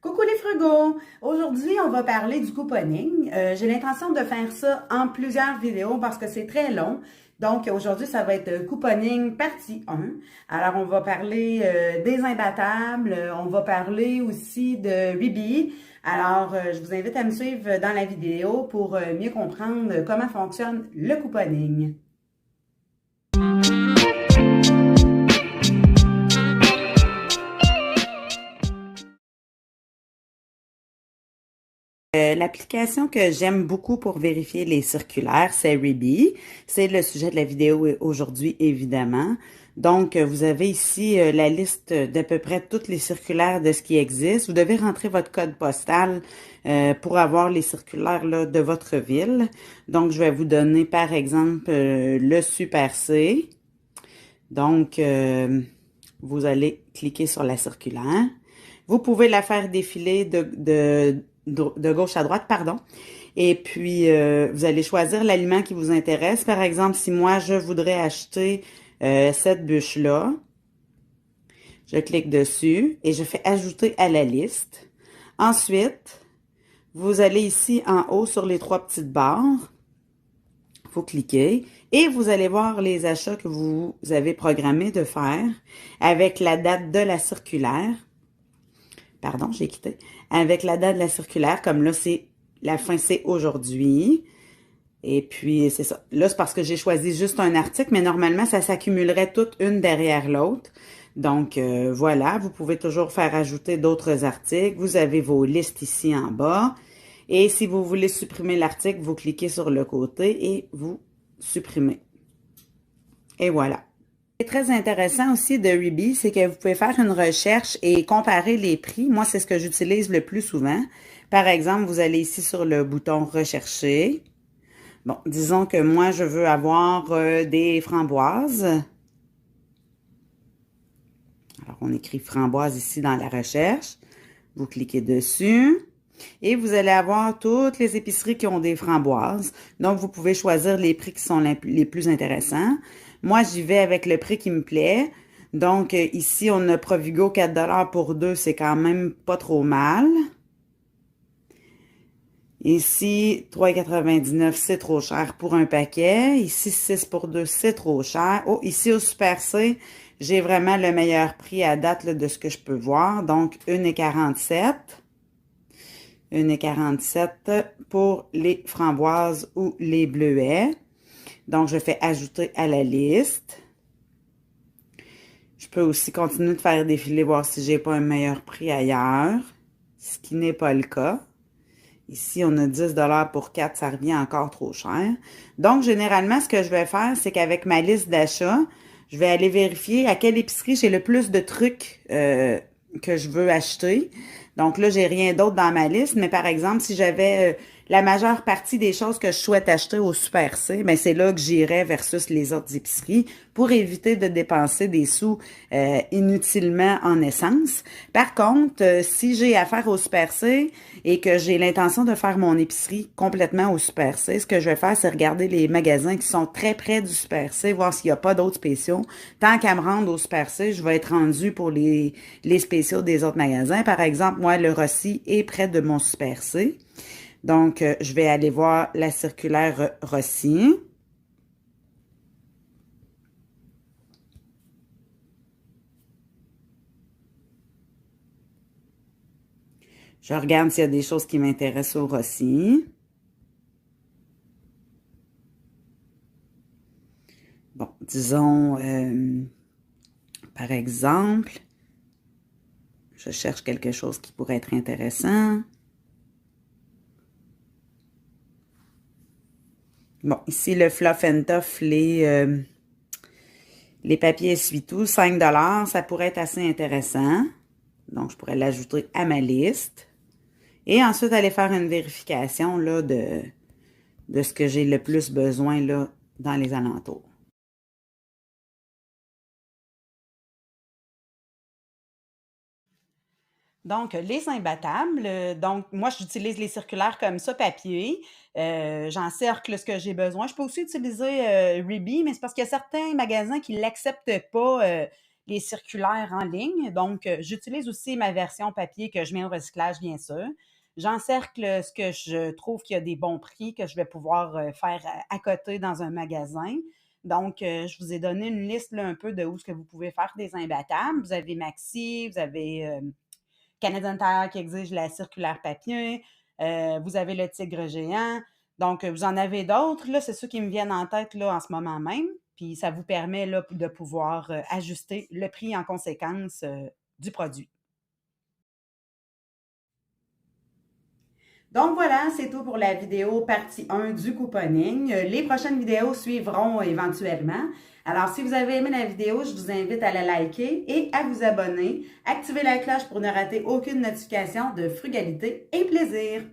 Coucou les frugaux! Aujourd'hui, on va parler du couponing. J'ai l'intention de faire ça en plusieurs vidéos parce que c'est très long. Donc aujourd'hui, ça va être couponing partie 1. Alors, on va parler des imbattables, on va parler aussi de Ruby. Alors, je vous invite à me suivre dans la vidéo pour mieux comprendre comment fonctionne le couponing. L'application que j'aime beaucoup pour vérifier les circulaires, c'est Reebee. C'est le sujet de la vidéo aujourd'hui, évidemment. Donc, vous avez ici la liste d'à peu près toutes les circulaires de ce qui existe. Vous devez rentrer votre code postal pour avoir les circulaires là, de votre ville. Donc, je vais vous donner, par exemple, le Super C. Donc, vous allez cliquer sur la circulaire. Vous pouvez la faire défiler de gauche à droite, pardon. Et puis, vous allez choisir l'aliment qui vous intéresse. Par exemple, si moi, je voudrais acheter cette bûche-là, je clique dessus et je fais ajouter à la liste. Ensuite, vous allez ici en haut sur les trois petites barres. Vous cliquez et vous allez voir les achats que vous avez programmé de faire avec la date de la circulaire. Pardon, j'ai quitté. Avec la date de la circulaire, comme là, c'est la fin, c'est aujourd'hui. Et puis, c'est ça. Là, c'est parce que j'ai choisi juste un article, mais normalement, ça s'accumulerait toutes une derrière l'autre. Donc, voilà, vous pouvez toujours faire ajouter d'autres articles. Vous avez vos listes ici en bas. Et si vous voulez supprimer l'article, vous cliquez sur le côté et vous supprimez. Et voilà. Ce qui est très intéressant aussi de Reebee, c'est que vous pouvez faire une recherche et comparer les prix. Moi, c'est ce que j'utilise le plus souvent. Par exemple, vous allez ici sur le bouton Rechercher. Bon, disons que moi, je veux avoir des framboises. Alors, on écrit framboise ici dans la recherche. Vous cliquez dessus. Et vous allez avoir toutes les épiceries qui ont des framboises. Donc, vous pouvez choisir les prix qui sont les plus intéressants. Moi, j'y vais avec le prix qui me plaît. Donc, ici, on a Provigo 4 $ pour 2, c'est quand même pas trop mal. Ici, 3,99, c'est trop cher pour un paquet. Ici, 6 pour 2, c'est trop cher. Oh, ici, au Super C, j'ai vraiment le meilleur prix à date là, de ce que je peux voir. Donc, 1,47. 1,47 pour les framboises ou les bleuets. Donc, je fais ajouter à la liste. Je peux aussi continuer de faire défiler, voir si j'ai pas un meilleur prix ailleurs, ce qui n'est pas le cas. Ici, on a 10 $ pour 4, ça revient encore trop cher. Donc, généralement, ce que je vais faire, c'est qu'avec ma liste d'achat, je vais aller vérifier à quelle épicerie j'ai le plus de trucs que je veux acheter. Donc là, j'ai rien d'autre dans ma liste, mais par exemple, si j'avais la majeure partie des choses que je souhaite acheter au Super C, ben c'est là que j'irais versus les autres épiceries pour éviter de dépenser des sous inutilement en essence. Par contre, si j'ai affaire au Super C et que j'ai l'intention de faire mon épicerie complètement au Super C, ce que je vais faire, c'est regarder les magasins qui sont très près du Super C, voir s'il n'y a pas d'autres spéciaux. Tant qu'à me rendre au Super C, je vais être rendue pour les spéciaux des autres magasins. Par exemple, moi, le Rossi est près de mon Super C. Donc, je vais aller voir la circulaire Rossi. Je regarde s'il y a des choses qui m'intéressent au Rossi. Bon, disons, par exemple, je cherche quelque chose qui pourrait être intéressant. Bon, ici, le Fluff and Tough, les papiers essuie-tout, 5 $, ça pourrait être assez intéressant. Donc, je pourrais l'ajouter à ma liste. Et ensuite, aller faire une vérification là, de ce que j'ai le plus besoin là, dans les alentours. Donc, les imbattables. Donc, moi, j'utilise les circulaires comme ça, papier. J'encercle ce que j'ai besoin. Je peux aussi utiliser Reebee, mais c'est parce qu'il y a certains magasins qui ne l'acceptent pas, les circulaires en ligne. Donc, j'utilise aussi ma version papier que je mets au recyclage, bien sûr. J'encercle ce que je trouve qu'il y a des bons prix que je vais pouvoir faire à côté dans un magasin. Donc, je vous ai donné une liste là, un peu de où ce que vous pouvez faire des imbattables. Vous avez Maxi, vous avez Canadian Tire qui exige la circulaire papier, vous avez le tigre géant. Donc, vous en avez d'autres. Là, c'est ceux qui me viennent en tête là, en ce moment même. Puis, ça vous permet là, de pouvoir ajuster le prix en conséquence du produit. Donc voilà, c'est tout pour la vidéo partie 1 du couponing. Les prochaines vidéos suivront éventuellement. Alors, si vous avez aimé la vidéo, je vous invite à la liker et à vous abonner. Activez la cloche pour ne rater aucune notification de frugalité et plaisir.